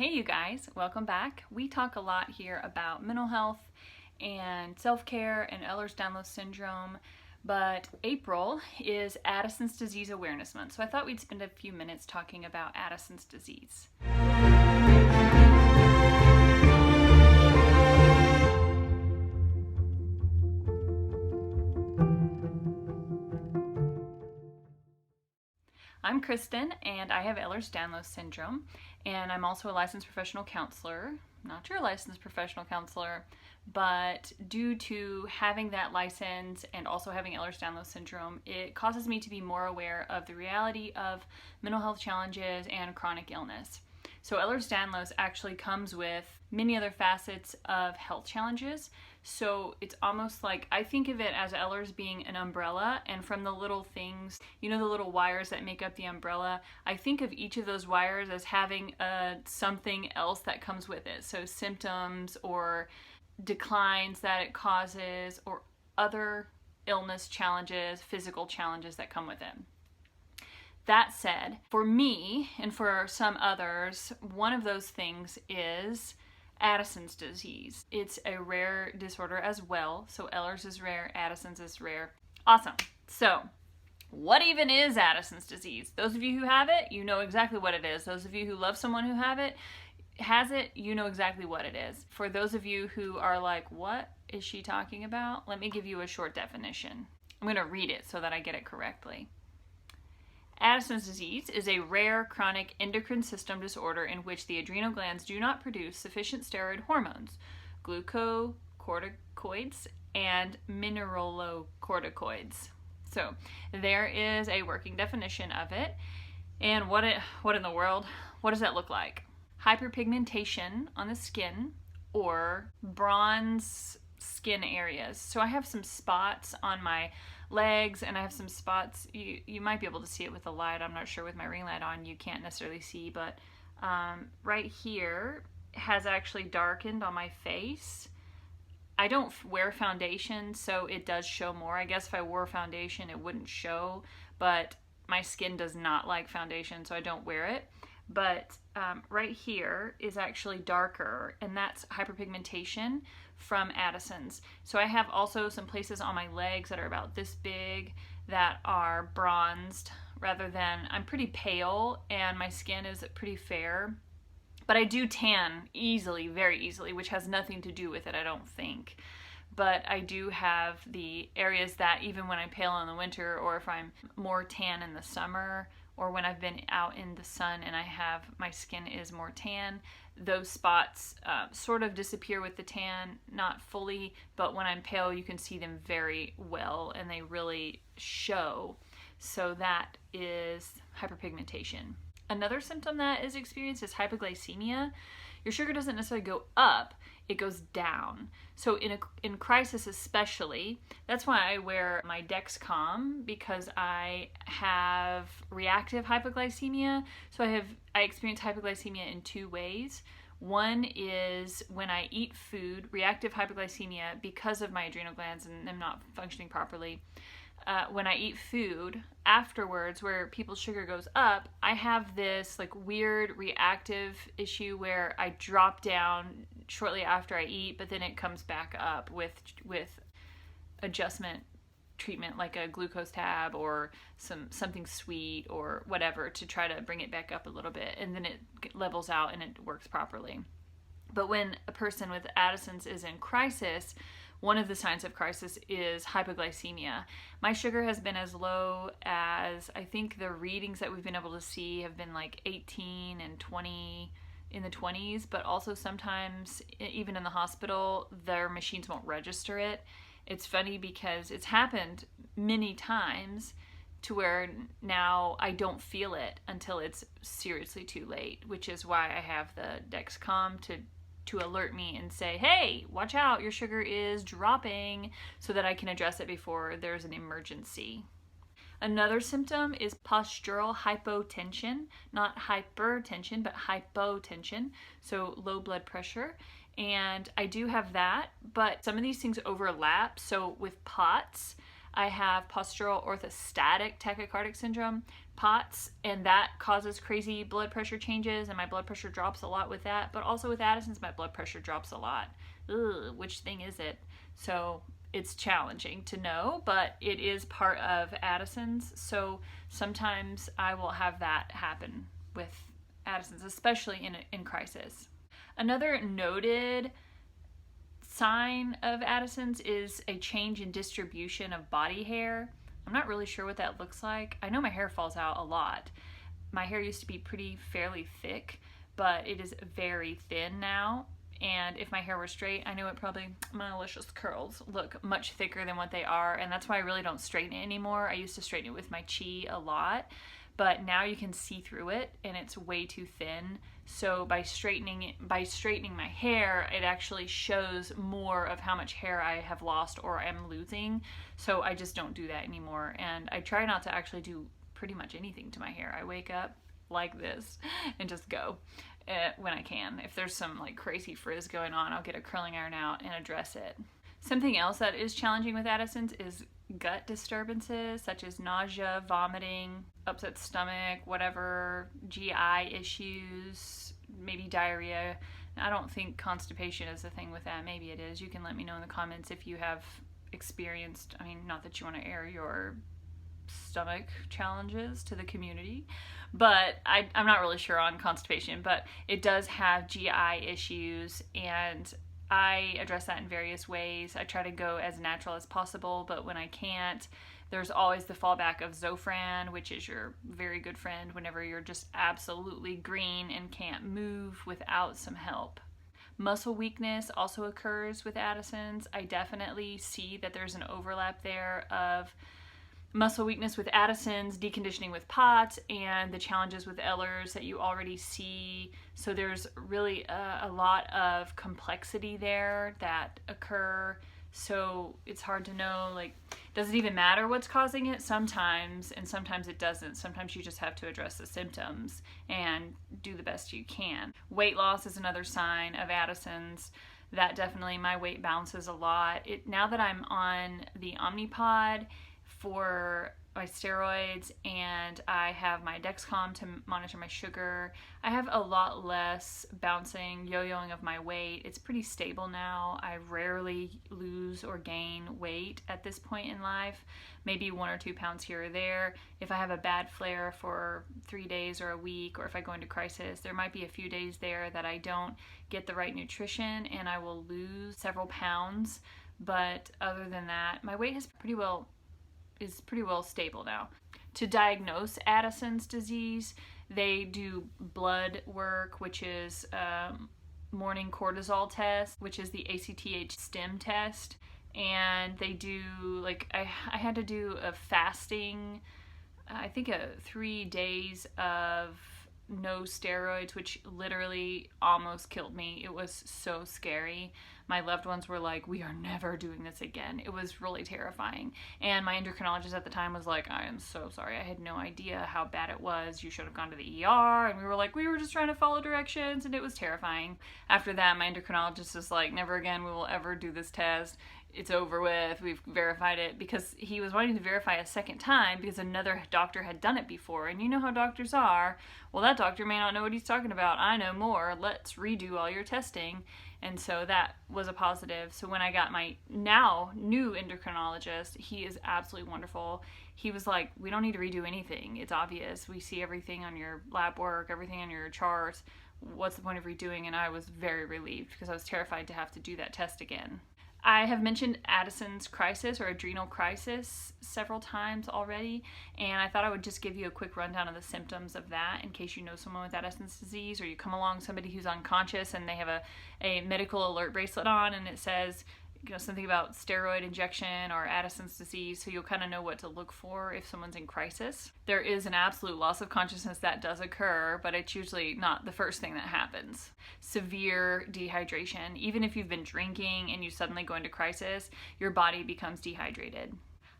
Hey you guys, welcome back. We talk a lot here about mental health and self-care and Ehlers Danlos Syndrome, but April is Addison's Disease Awareness Month, so I thought we'd spend a few minutes talking about Addison's disease. I'm Kristen, and I have Ehlers Danlos Syndrome, and I'm also a licensed professional counselor. Not your licensed professional counselor, but due to having that license and also having Ehlers Danlos Syndrome, it causes me to be more aware of the reality of mental health challenges and chronic illness. So Ehlers Danlos actually comes with many other facets of health challenges. So it's almost like, I think of it as Ehlers being an umbrella, and from the little things, the little wires that make up the umbrella, I think of each of those wires as having something else that comes with it. So symptoms or declines that it causes or other illness challenges, physical challenges that come with it. That said, for me and for some others, one of those things is Addison's disease. It's a rare disorder as well. So Ehlers is rare, Addison's is rare. Awesome. So what even is Addison's disease? Those of you who have it, you know exactly what it is. Those of you who love someone who has it, you know exactly what it is. For those of you who are like, what is she talking about? Let me give you a short definition. I'm going to read it so that I get it correctly. Addison's disease is a rare chronic endocrine system disorder in which the adrenal glands do not produce sufficient steroid hormones, glucocorticoids, and mineralocorticoids. So there is a working definition of it. And what in the world? What does that look like? Hyperpigmentation on the skin or bronze skin areas. So I have some spots on my legs, and I have some spots, you might be able to see it with the light, I'm not sure with my ring light on, you can't necessarily see, but right here has actually darkened on my face. I don't wear foundation, so it does show more. I guess if I wore foundation, it wouldn't show, but my skin does not like foundation, so I don't wear it. But right here is actually darker, and that's hyperpigmentation from Addison's. So I have also some places on my legs that are about this big that are bronzed rather than, I'm pretty pale and my skin is pretty fair, but I do tan easily, very easily, which has nothing to do with it, I don't think. But I do have the areas that even when I'm pale in the winter, or if I'm more tan in the summer, or when I've been out in the sun and my skin is more tan, those spots sort of disappear with the tan, not fully, but when I'm pale you can see them very well and they really show. So that is hyperpigmentation. Another symptom that is experienced is hypoglycemia. Your sugar doesn't necessarily go up, it goes down. So in crisis especially, that's why I wear my Dexcom, because I have reactive hypoglycemia. So I experience hypoglycemia in two ways. One is when I eat food, reactive hypoglycemia, because of my adrenal glands and them not functioning properly. When I eat food afterwards where people's sugar goes up, I have this like weird reactive issue where I drop down shortly after I eat, but then it comes back up with adjustment treatment like a glucose tab or something sweet or whatever to try to bring it back up a little bit, and then it levels out and it works properly. But when a person with Addison's is in crisis, one of the signs of crisis is hypoglycemia. My sugar has been as low as, I think the readings that we've been able to see have been like 18 and 20, in the 20s, but also sometimes even in the hospital, their machines won't register it. It's funny because it's happened many times to where now I don't feel it until it's seriously too late, which is why I have the Dexcom to alert me and say, hey, watch out, your sugar is dropping, so that I can address it before there's an emergency. Another symptom is postural hypotension, not hypertension, but hypotension, so low blood pressure. And I do have that, but some of these things overlap. So with POTS, I have postural orthostatic tachycardic syndrome, POTS, and that causes crazy blood pressure changes, and my blood pressure drops a lot with that. But also with Addison's, my blood pressure drops a lot. Ugh, which thing is it? So it's challenging to know, but it is part of Addison's. So sometimes I will have that happen with Addison's, especially in crisis. Another noted sign of Addison's is a change in distribution of body hair. I'm not really sure what that looks like. I know my hair falls out a lot. My hair used to be fairly thick, but it is very thin now. And if my hair were straight, I know it probably, my luscious curls look much thicker than what they are, and that's why I really don't straighten it anymore. I used to straighten it with my chi a lot, but now you can see through it and it's way too thin. So by straightening my hair, it actually shows more of how much hair I have lost or am losing. So I just don't do that anymore. And I try not to actually do pretty much anything to my hair. I wake up like this and just go when I can. If there's some like crazy frizz going on, I'll get a curling iron out and address it. Something else that is challenging with Addison's is gut disturbances, such as nausea, vomiting, upset stomach, whatever, GI issues, maybe diarrhea. I don't think constipation is a thing with that. Maybe it is. You can let me know in the comments if you have experienced, I mean, not that you want to air your stomach challenges to the community, but I'm not really sure on constipation, but it does have GI issues, and I address that in various ways. I try to go as natural as possible, but when I can't, there's always the fallback of Zofran, which is your very good friend whenever you're just absolutely green and can't move without some help. Muscle weakness also occurs with Addison's. I definitely see that there's an overlap there of muscle weakness with Addison's, deconditioning with POTS, and the challenges with Ehlers that you already see. So there's really a lot of complexity there that occur. So it's hard to know, like, does it even matter what's causing it? Sometimes, and sometimes it doesn't. Sometimes you just have to address the symptoms and do the best you can. Weight loss is another sign of Addison's. That definitely, my weight bounces a lot. Now that I'm on the Omnipod for my steroids and I have my Dexcom to monitor my sugar, I have a lot less bouncing, yo-yoing of my weight. It's pretty stable now. I rarely lose or gain weight at this point in life, maybe 1 or 2 pounds here or there. If I have a bad flare for 3 days or a week, or if I go into crisis, there might be a few days there that I don't get the right nutrition and I will lose several pounds. But other than that, my weight is pretty well stable now. To diagnose Addison's disease, they do blood work, which is morning cortisol test, which is the ACTH stim test, and they do, like, I had to do a fasting, I think 3 days of no steroids, which literally almost killed me. It was so scary. My loved ones were like, we are never doing this again. It was really terrifying. And my endocrinologist at the time was like, I am so sorry. I had no idea how bad it was. You should have gone to the ER. And we were like, we were just trying to follow directions, and it was terrifying. After that, my endocrinologist was like, never again, we will ever do this test. It's over with. We've verified it, because he was wanting to verify a second time because another doctor had done it before. And you know how doctors are. Well, that doctor may not know what he's talking about. I know more. Let's redo all your testing. And so that was a positive. So when I got my now new endocrinologist, he is absolutely wonderful. He was like, we don't need to redo anything. It's obvious. We see everything on your lab work, everything on your charts. What's the point of redoing? And I was very relieved because I was terrified to have to do that test again. I have mentioned Addison's crisis or adrenal crisis several times already, and I thought I would just give you a quick rundown of the symptoms of that in case you know someone with Addison's disease, or you come along somebody who's unconscious and they have a medical alert bracelet on and it says, you know, something about steroid injection or Addison's disease, so you'll kind of know what to look for if someone's in crisis. There is an absolute loss of consciousness that does occur, but it's usually not the first thing that happens. Severe dehydration. Even if you've been drinking and you suddenly go into crisis, your body becomes dehydrated.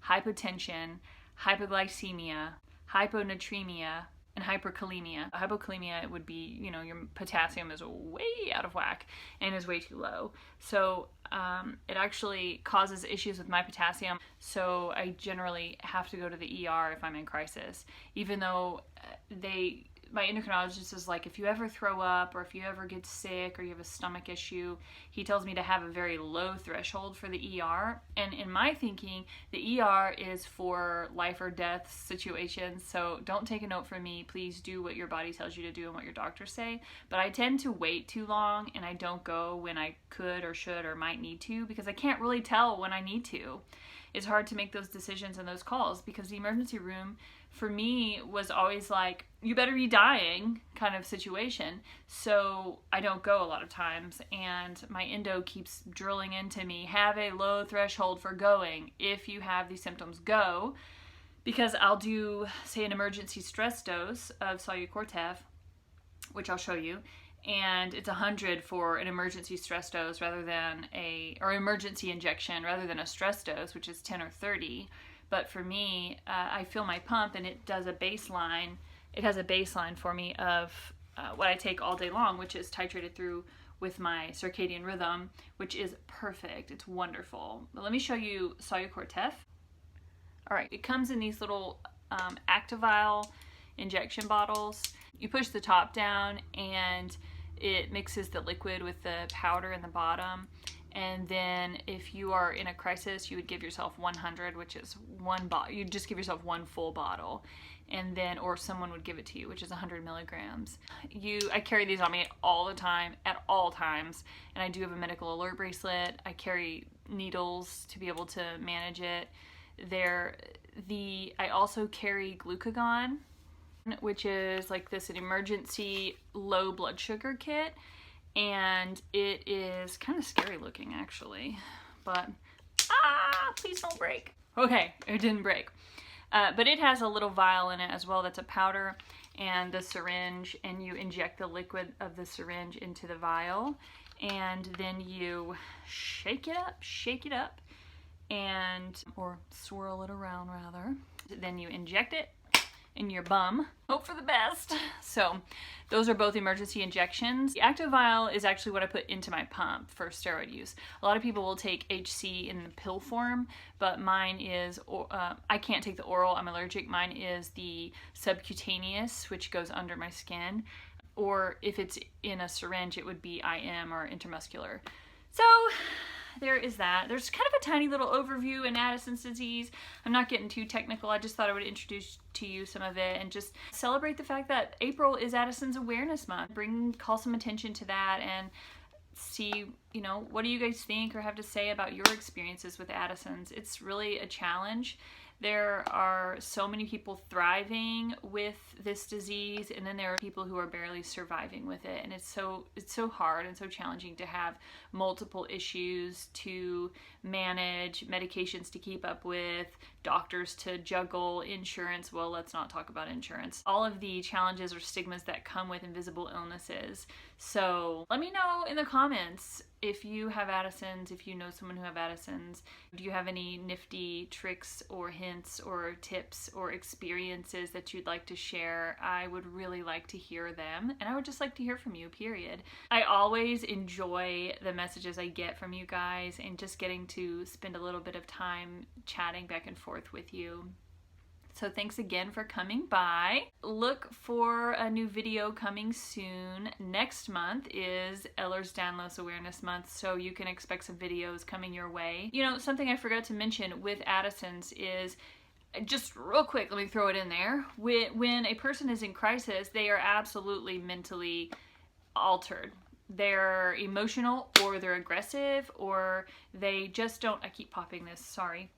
Hypotension, hypoglycemia, hyponatremia, and hyperkalemia. Hypokalemia would be, you know, your potassium is way out of whack and is way too low. So it actually causes issues with my potassium. So I generally have to go to the ER if I'm in crisis, even though my endocrinologist is like, if you ever throw up or if you ever get sick or you have a stomach issue, he tells me to have a very low threshold for the ER. And in my thinking, the ER is for life or death situations. So don't take a note from me. Please do what your body tells you to do and what your doctors say. But I tend to wait too long, and I don't go when I could or should or might need to, because I can't really tell when I need to. It's hard to make those decisions and those calls, because the emergency room for me was always like, you better be dying kind of situation. So I don't go a lot of times, and my endo keeps drilling into me, have a low threshold for going. If you have these symptoms, go. Because I'll do, say, an emergency stress dose of Solu-Cortef, which I'll show you, and it's 100 for an emergency stress dose rather than or emergency injection rather than a stress dose, which is 10 or 30. But for me, I feel my pump, and it does a baseline. It has a baseline for me of what I take all day long, which is titrated through with my circadian rhythm, which is perfect. It's wonderful. But let me show you Solu-Cortef. All right, it comes in these little Activile injection bottles. You push the top down, and it mixes the liquid with the powder in the bottom. And then if you are in a crisis, you would give yourself 100, which is one bottle. You just give yourself one full bottle, and then, or someone would give it to you, which is 100 milligrams. I carry these on me all the time, at all times, and I do have a medical alert bracelet. I carry needles to be able to manage it. I also carry Glucagon, which is like an emergency low blood sugar kit. And it is kind of scary looking, actually, but please don't break. Okay, it didn't break. But it has a little vial in it as well that's a powder, and the syringe, and you inject the liquid of the syringe into the vial, and then you shake it up, or swirl it around rather. Then you inject it in your bum. Hope for the best. So those are both emergency injections. The active vial is actually what I put into my pump for steroid use. A lot of people will take HC in the pill form, but mine is, I can't take the oral, I'm allergic. Mine is the subcutaneous, which goes under my skin. Or if it's in a syringe, it would be IM or intramuscular. So there is that. There's kind of a tiny little overview in Addison's disease. I'm not getting too technical. I just thought I would introduce to you some of it and just celebrate the fact that April is Addison's Awareness Month. Call some attention to that and see, what do you guys think or have to say about your experiences with Addison's? It's really a challenge. There are so many people thriving with this disease, and then there are people who are barely surviving with it. And it's so hard and so challenging to have multiple issues to manage, medications to keep up with, doctors to juggle, insurance. Well, let's not talk about insurance. All of the challenges or stigmas that come with invisible illnesses. So let me know in the comments if you have Addison's, if you know someone who have Addison's. Do you have any nifty tricks or hints or tips or experiences that you'd like to share? I would really like to hear them, and I would just like to hear from you, period. I always enjoy the messages I get from you guys and just getting to spend a little bit of time chatting back and forth with you. So thanks again for coming by. Look for a new video coming soon. Next month is Ehlers Danlos Awareness Month, so you can expect some videos coming your way. Something I forgot to mention with Addison's is, just real quick, let me throw it in there. When a person is in crisis, they are absolutely mentally altered. They're emotional, or they're aggressive, or they just don't, I keep popping this, sorry.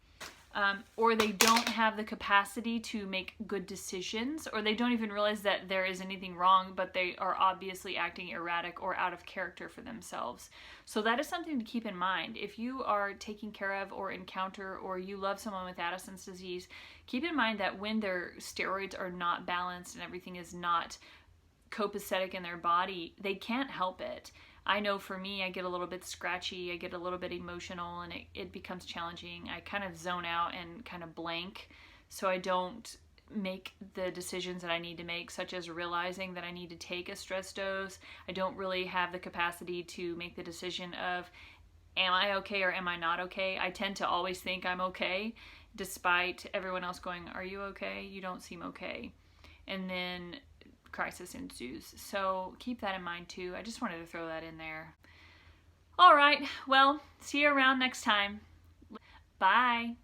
Or they don't have the capacity to make good decisions, or they don't even realize that there is anything wrong, but they are obviously acting erratic or out of character for themselves. So that is something to keep in mind. If you are taking care of or encounter, or you love someone with Addison's disease, keep in mind that when their steroids are not balanced and everything is not copacetic in their body, they can't help it. I know for me, I get a little bit scratchy, I get a little bit emotional, and it becomes challenging. I kind of zone out and kind of blank, so I don't make the decisions that I need to make, such as realizing that I need to take a stress dose. I don't really have the capacity to make the decision of, am I okay or am I not okay? I tend to always think I'm okay, despite everyone else going, are you okay? You don't seem okay. And then crisis ensues. So keep that in mind too. I just wanted to throw that in there. All right, well, see you around next time. Bye.